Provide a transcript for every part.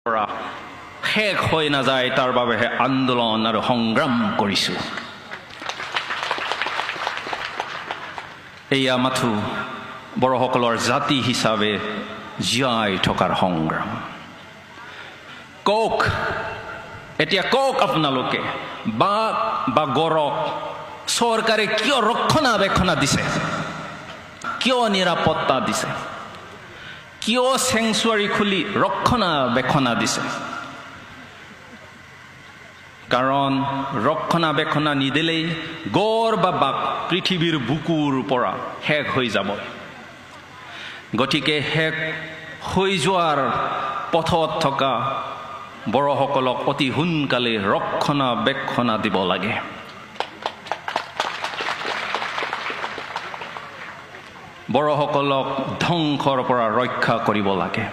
শেষ হৈ নাযায় তাৰ বাবেহে আন্দোলন আৰু সংগ্ৰাম কৰিছোঁ। এয়া মাথো বড়োসকলৰ জাতি হিচাপে জীয়াই থকাৰ সংগ্ৰাম। কওক এতিয়া কওক আপোনালোকে বাঘ বা গড়ক চৰকাৰে কিয় ৰক্ষণাবেক্ষণা দিছে, কিয় নিৰাপত্তা দিছে, কিয় চেংচুৱাৰী খুলি ৰক্ষণাবেক্ষণা দিছে? কাৰণ ৰক্ষণাবেক্ষণা নিদিলেই গড় বা বাঘ পৃথিৱীৰ বুকুৰ পৰা শেষ হৈ যাব। গতিকে শেষ হৈ যোৱাৰ পথত থকা বড়োসকলক অতি সোনকালে ৰক্ষণাবেক্ষণা দিব লাগে। বড়োসকলক ধ্বংসৰ পৰা ৰক্ষা কৰিব লাগে।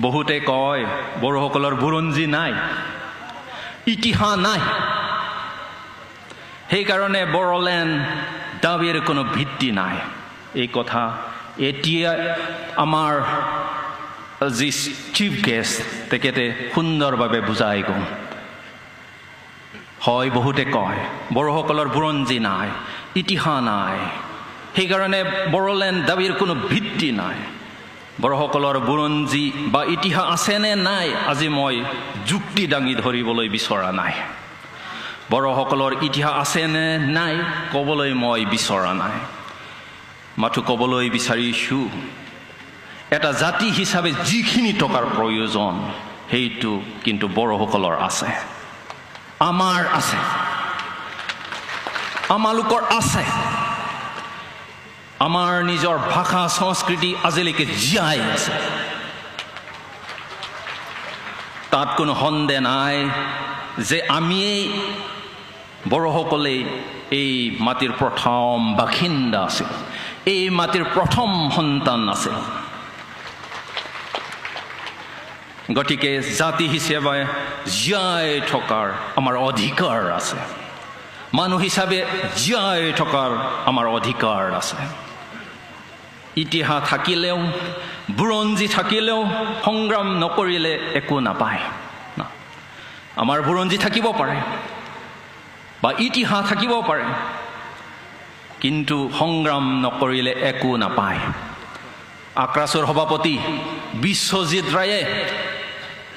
বহুতে কয় বড়োসকলৰ বুৰঞ্জী নাই, ইতিহাস নাই, সেইকাৰণে বড়োলেণ্ড দাবীৰ কোনো ভিত্তি নাই। এই কথা এতিয়া আমাৰ যি চিফ গেষ্ট তেখেতে সুন্দৰভাৱে বুজাই গ'ল। হয়, বহুতে কয় বড়োসকলৰ বুৰঞ্জী নাই, ইতিহাস নাই, সেইকাৰণে বড়োলেণ্ড দাবীৰ কোনো ভিত্তি নাই। বড়োসকলৰ বুৰঞ্জী বা ইতিহাস আছেনে নাই আজি মই যুক্তি দাঙি ধৰিবলৈ বিচৰা নাই। বড়োসকলৰ ইতিহাস আছেনে নাই ক'বলৈ মই বিচৰা নাই। মাথো ক'বলৈ বিচাৰিছোঁ এটা জাতি হিচাপে যিখিনি টকাৰ প্ৰয়োজন সেইটো কিন্তু বড়োসকলৰ আছে, আমাৰ আছে, আমালোকৰ আছে। আমাৰ নিজৰ ভাষা সংস্কৃতি আজিলৈকে জীয়াই আছে, তাত কোনো সন্দেহ নাই যে আমিয়েই বড়োসকলেই এই মাটিৰ প্ৰথম বাসিন্দা আছিল, এই মাটিৰ প্ৰথম সন্তান আছিল। গতিকে জাতি হিচাপে জীয়াই থকাৰ আমাৰ অধিকাৰ আছে, মানুহ হিচাপে জীয়াই থকাৰ আমাৰ অধিকাৰ আছে। ইতিহাস থাকিলেও বুৰঞ্জী থাকিলেও সংগ্ৰাম নকৰিলে একো নাপায়। আমাৰ বুৰঞ্জী থাকিব পাৰে বা ইতিহাস থাকিব পাৰে, কিন্তু সংগ্ৰাম নকৰিলে একো নাপায়। আক্ৰাছৰ সভাপতি বিশ্বজিৎ ৰায়ে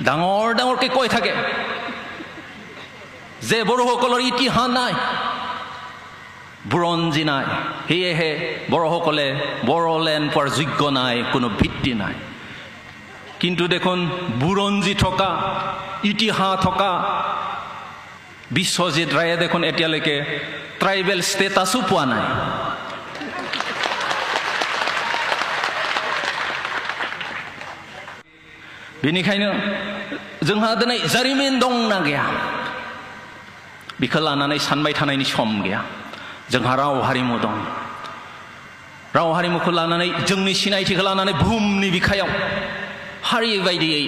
ডাঙৰ ডাঙৰকৈ কৈ থাকে যে বড়োসকলৰ ইতিহাস নাই, বুৰঞ্জী নাই, সেয়েহে বড়োসকলে বড়োলেণ্ড পোৱাৰ যোগ্য নাই, কোনো ভিত্তি নাই। কিন্তু দেখোন বুৰঞ্জী থকা ইতিহাস থকা বিশ্বজিৎ ৰায়ে দেখোন এতিয়ালৈকে ট্ৰাইবেল ষ্টেটাছো পোৱা নাই। बेनिखायनो जोंहा दिनै जारिमिन दंना गैया बेखौ लानानै सानबाय थानायनि सम गैया। जोंहा राव हारिमु दं, राव हारिमुखौ लानानै जोंनि सिनायथिखौ लानानै बुहुमनि बिखायाव हारि बायदियै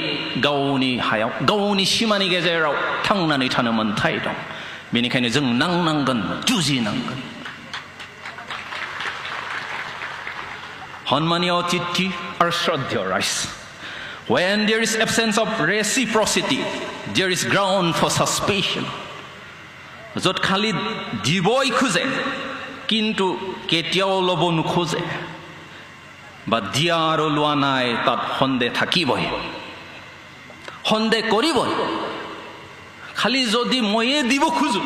गावनि हायाव गावनि सिमानि गेजेराव थांनानै थानो मोन्थाय दं। बेनिखायनो जों नांनांगोन, जुजिनांगोन। सन्मानीय अतिथि आरो श्रद्धेय rise, when there is absence of reciprocity, there is ground for suspicion. য'ত খালি দিবই খোজে কিন্তু কেতিয়াও ল'ব নোখোজে বা দিয়া আৰু লোৱা নাই, তাত সন্দেহ থাকিবই, সন্দেহ কৰিবই। খালি যদি ময়ে দিব খোজো,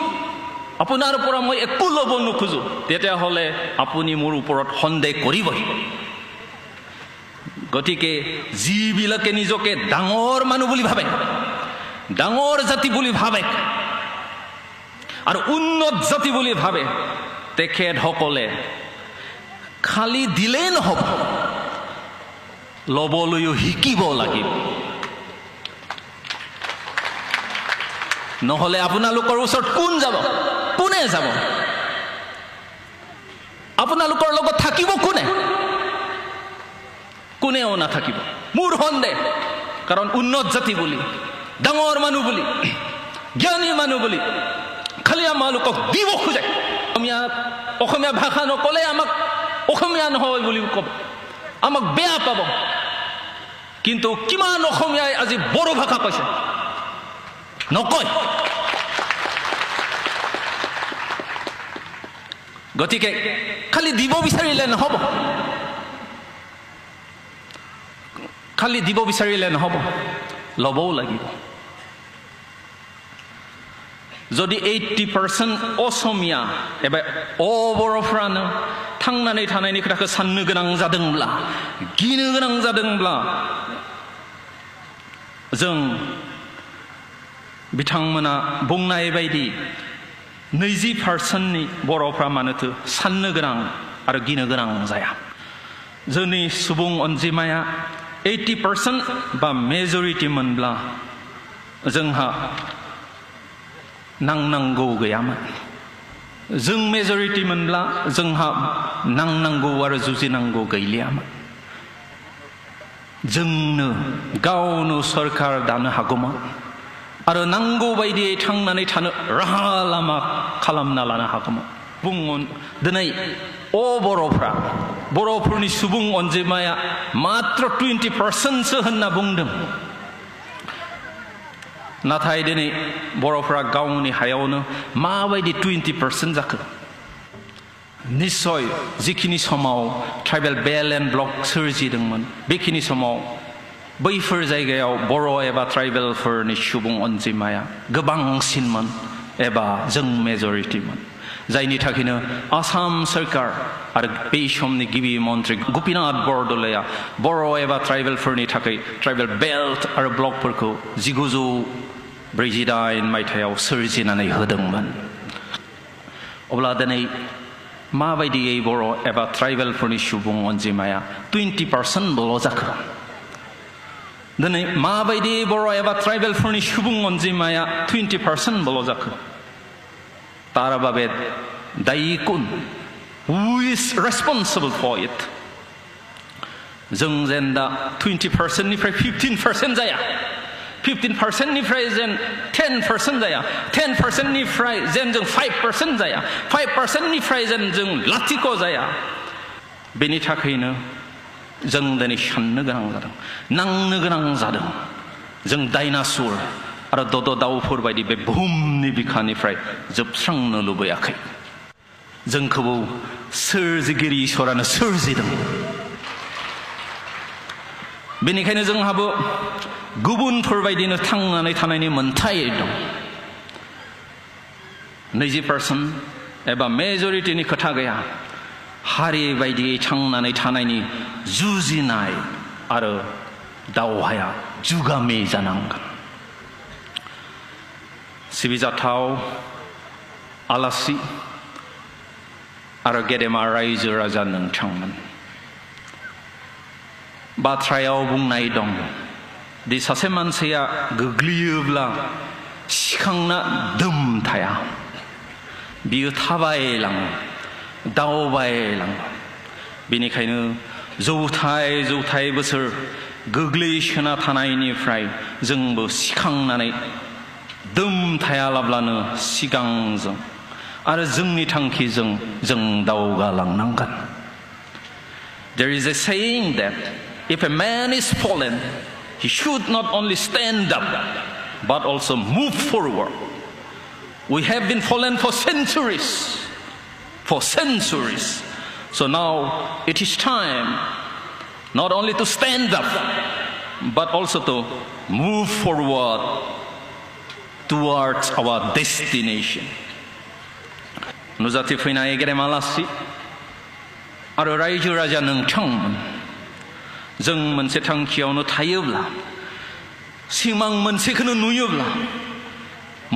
আপোনাৰ পৰা মই একো ল'ব নোখোজো, তেতিয়াহ'লে আপুনি মোৰ ওপৰত সন্দেহ কৰিবই। গতিকে যিবিলাকে নিজকে ডাঙৰ মানুহ বুলি ভাবে, ডাঙৰ জাতি বুলি ভাবে আৰু উন্নত জাতি বুলি ভাবে, তেখেতসকলে খালি দিলেই নহ'ব, ল'বলৈও শিকিব লাগিব। নহ'লে আপোনালোকৰ ওচৰত কোন যাব, কোনে যাব? আপোনালোকৰ লগত থাকিব কোনে? কোনেও নাথাকিব। মোৰ সন্দেহ, কাৰণ উন্নত জাতি বুলি, ডাঙৰ মানুহ বুলি, জ্ঞানী মানুহ বুলি খালি আমালোকক দিব খোজে। অসমীয়া ভাষা নক'লে আমাক অসমীয়া নহয় বুলি ক'ব, আমাক বেয়া পাব। কিন্তু কিমান অসমীয়াই আজি বড়ো ভাষা কৈছে নকয় গতিকে খালি দিব বিচাৰিলে নহব খালি দিব বিচাৰিলে নহব লবও লাগিব যদি 80% অসমীয়া एबा बर'फ्रानो थांनानै थानायनि खोथाखौ साननो गोनां जादोंब्ला गिनो गोनां जादोंब्ला जों बिथांमोना बुंनाय बायदि 20%नि बर'फ्रा मानोथो साननो गोनां आरो गिनो गोनां जाया जोंनि सुबुं अनजिमाया 80% बा मेजरिटी मोनब्ला जोंहा नांनांगौ गैयामोन जों मेजरिटी मोनब्ला जोंहा नांनांगौ आरो जुजिनांगौ गैलियामोन जोंनो गावनो सरकार दानो हागौमोन आरो नांगौ बायदियै थांनानै थानो राहा लामा खालामना लानो हागौमोन बुंगोन दिनै बर'फोरनि सुबुं अनजिमाया मात्र 20% सो होनना बुंदों नाथाय दिनै बर'फ्रा गावनि हायावनो माबायदि 20% जाखो निश्चय जिखिनि समाव ट्राइबेल बेल्ट एन्ड ब्लक सोरजिदोंमोन बेखिनि समाव बैफोर जायगायाव बर' एबा ट्राइबेलफोरनि सुबुं अनजिमाया गोबांसिनमोन एबा जों मेजरिटीमोन जायनि थाखायनो आसाम सरकार आरो बे समनि गिबि मन्त्रि गोपीनाथ बरदलैया बर' एबा ट्राइबेलफोरनि थाखाय ट्राइबेल बेल्ट आरो ब्लकफोरखौ 1949 मायथाइयाव सोरजिनानै होदोंमोन अब्ला दिनै माबायदियै बर' एबा ट्राइबेलफोरनि सुबुं अनजिमाया 20% ल' जाखो दिनै माबायदि बर' एबा ट्राइबेलफोरनि सुबुं अनजिमाया 20% ल' जाखो तार बाबे दायी कुन who is responsible for it जों जेन दा 20% निफ्राय 15% जाया 15% निफ्राय जेन 10% जाया 10% निफ्राय जेन जों 5% जाया 5% निफ्राय जेन जों लाथिख' जाया बेनि थाखायनो जों दिनै साननो गोनां जादों नांनो गोनां जादों जों डायनासुर आरो दद दाउफोर बायदि बे बुहुमनि बिखानिफ्राय जोबस्रांनो लुबैयाखै जोंखौबो सोरजिगिरि इसोरानो सोरजिदों बेनिखायनो जोंहाबो गुबुनफोर बायदिनो थांनानै थानायनि मोन्थाय दं 20% एबा मेजरिटीनि खोथा गैया हारि बायदियै थांनानै थानायनि जुजिनाय आरो दावहाया जुगामि जानांगोन सिबिजाथाव आलासि आरो गेदेमा रायजो राजा नोंथांमोन बाथ्रायाव बुंनाय दं दि सासे मानसिया गोग्लैयोब्ला सिखांना दोम थाया बियो थाबायलाङो दावबायलाङो बेनिखायनो जौथाय बोसोर गोग्लैसोना थानायनिफ्राय जोंबो सिखांनानै दोम थायालाब्लानो सिगांजों आरो जोंनि थांखिजों जों दावगालांनांगोन There is a saying that if a man is fallen he should not only stand up but also move forward We have been fallen for centuries so now it is time not only to stand up but also to move forward towards our destination नुजाथि फैनाय गेदेमा आलासि आरो रायजो राजा नोंथांमोन जों मोनसे थांखियावनो थायोब्ला सिमां मोनसेखौनो नुयोब्ला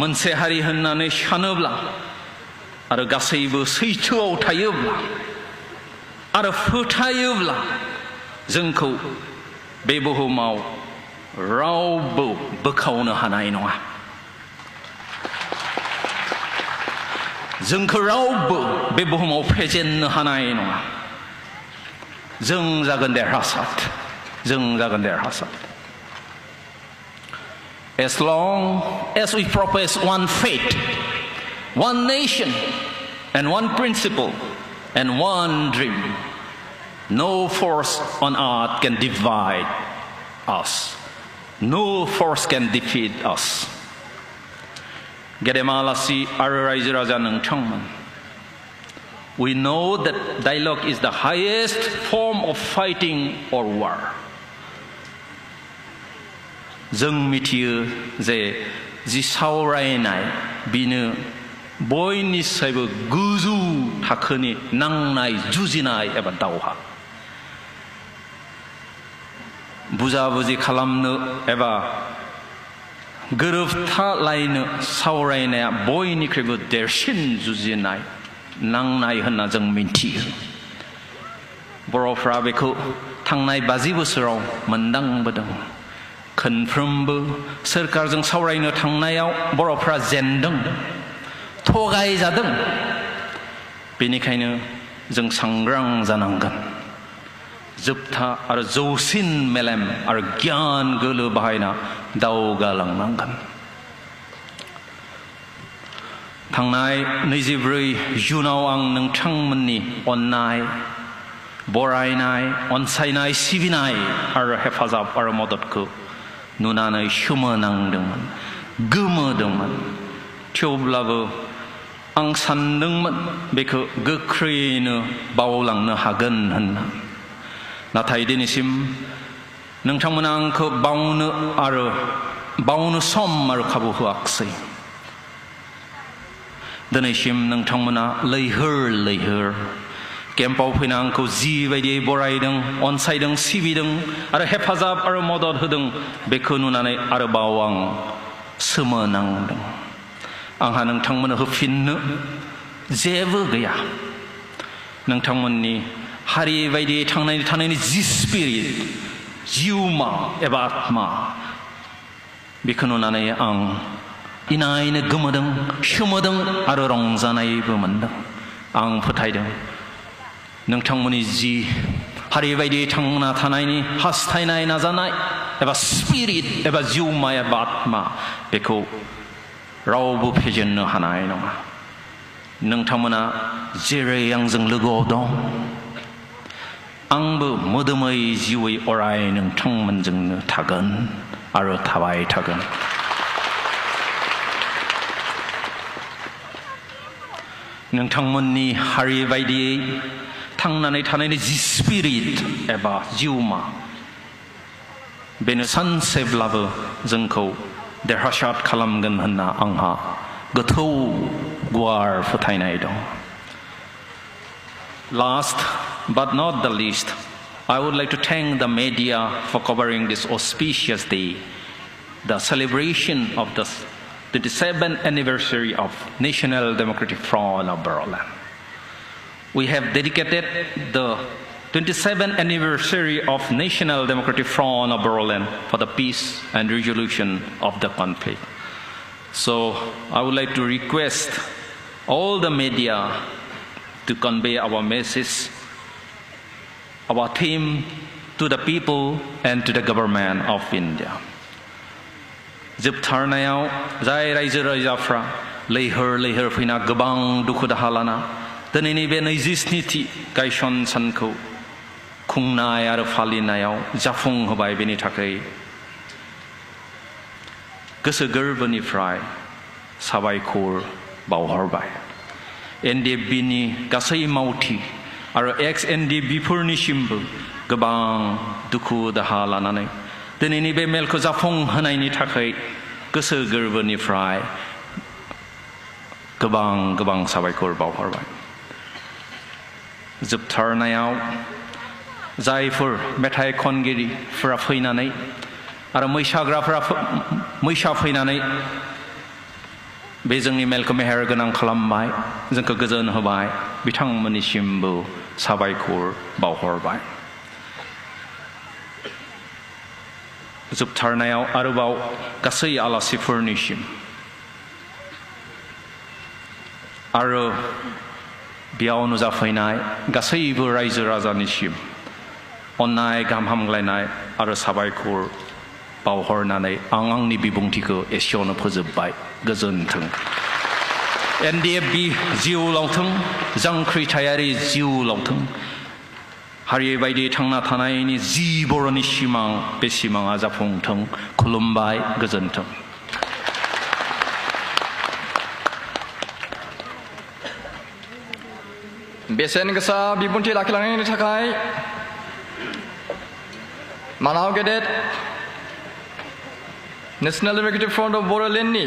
मोनसे हारि होननानै सानोब्ला आरो गासैबो सैथोआव थायोब्ला आरो फोथायोब्ला जोंखौ बे बुहुमाव रावबो बोखावनो हानाय नङा जोंखौ रावबो बे बुहुमाव फेजेननो हानाय नङा जों जागोन देरहासार As long as we profess one faith, one nation, and one principle, and one dream, no force on earth can divide us. No force can defeat us. Gedemalasi Ararai Raja Nangchangman. We know that dialogue is the highest form of fighting or war. जों मिथियो जे जि सावरायनाय बिनो बयनिसायबो गोजौ थाखोनि नांनाय जुजिनाय एबा दावहा बुजाबुजि खालामनो एबा गोरोबथालायनो सावरायनाया बयनिख्रुइबो देरसिन जुजिनाय नांनाय होनना जों मिथियो बर'फ्रा बेखौ थांनाय 50 बोसोराव मोनदांबोदों खनफ्रोमबो सोरखारजों सावरायनो थांनायाव बर'फ्रा जेनदों थगायजादों बेनिखायनो जों सांग्रां जानांगोन जोबथा आरो जौसिन मेलेम आरो गियान गोलो बाहायना दावगालांनांगोन थांनाय 24 जुनाव आं नोंथांमोननि अननाय बरायनाय अनसायनाय सिबिनाय आरो हेफाजाब आरो मददखौ नुनानै सोमोनांदोंमोन गोमोदोंमोन थेवब्लाबो आं सानदोंमोन बेखौ गोख्रैनो बावलांनो हागोन होनना नाथाय दिनैसिम नोंथांमोना आंखौ बावनो सम आरो खाबु होआखै दिनैसिम नोंथांमोना लैहोर केम्पआव फैना आंखौ जिबायदि बरायदों अनसायदों सिबिदों आरो हेफाजाब आरो मदद होदों बेखौ नुनानै आरोबाव आं सोमोनांदों आंहा नोंथांमोननो होफिननो जेबो गैया नोंथांमोननि हारि बायदि थानायनि जि स्पिरिट जिउमा एबा आत्मा बेखौ नुनानै आं इनायनो गोमोदों सोमोदों आरो रंजानायबो मोनदों आं फोथायदों नोंथांमोननि जि हारि बायदि थांना थानायनि हास्थायनाय नाजानाय एबा स्पिरिट एबा जिउमा एबा आत्मा बेखौ रावबो फेजेननो हानाय नङा नोंथांमोना जेरै आंजों लोगोआव दं आंबो मोदोमै जिउयै अराय नोंथांमोनजोंनो थागोन आरो थाबाय थागोन नोंथांमोननि हारि बायदियै थांनानै थानायनि जि स्पिरिट एबा जिउमा बेनो सानसेब्लाबो जोंखौ देरहासार खालामगोन होनना आंहा गोथौ गुवार फोथायनाय दं Last but not the least, I would like to thank the media for covering this auspicious day, the celebration of the 27th anniversary of National Democratic Front of Berlin. We have dedicated the 27th anniversary of National Democratic Front of Berlin for the peace and resolution of the conflict. So I would like to request all the media to convey our message, our theme to the people and to the government of India. जोबथारनायाव जाय रायजो राजाफ्रा लैहोर फैना गोबां दुखु दाहा लाना दिनैनि बे 27थि गायसन सानखौ खुंनाय आरो फालिनायाव जाफुंहोबाय बेनि थाखाय गोसो गोरबोनिफ्राय साबायखर बावहरबाय एनडिएफबिनि गासै मावथि आरो एक्स एनडिएफबिफोरनिसिमबो गोबां दुखु दाहा लानानै दिनैनि बे मेलखौ जाफुंहोनायनि थाखाय गोसो गोरबोनिफ्राय गोबां साबायखर बावहरबाय जोबथारनायाव जायफोर मेथाइ खनगिरिफोरा फैनानै आरो मैसा फैनानै बे जोंनि मेलखौ मेहेर गोनां खालामबाय जोंखौ गोजोन होबाय बिथांमोननिसिमबो साबायखर बावहरबाय जोबथारनायाव आरोबाव गासै आलासिफोरनिसिम आरो बेयाव नुजाफैनाय गासैबो रायजो राजानिसिम अननाय गाहाम हामग्लायनाय आरो साबायखर बावहरनानै आं आंनि बिबुंथिखौ एसेयावनो फोजोबबाय गोजोन्थों एनडिएफबि जिउ लावथों जांख्रिथायारि जिउ लावथों हारियै बायदि थांना थानायनि जि बर'नि सिमां बे सिमाङा जाफुंथों खुलुमबाय गोजोन्थों बेसेन गोसा बिबुंथि लाखिलांनायनि थाखाय मानाव गेदेर नेशनेल डेम'क्रेटिक फ्रन्ट अफ बर'लेण्डनि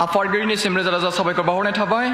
आफादगिरिनिसिम रोजा रोजा साबायखर बावहरनाय थाबाय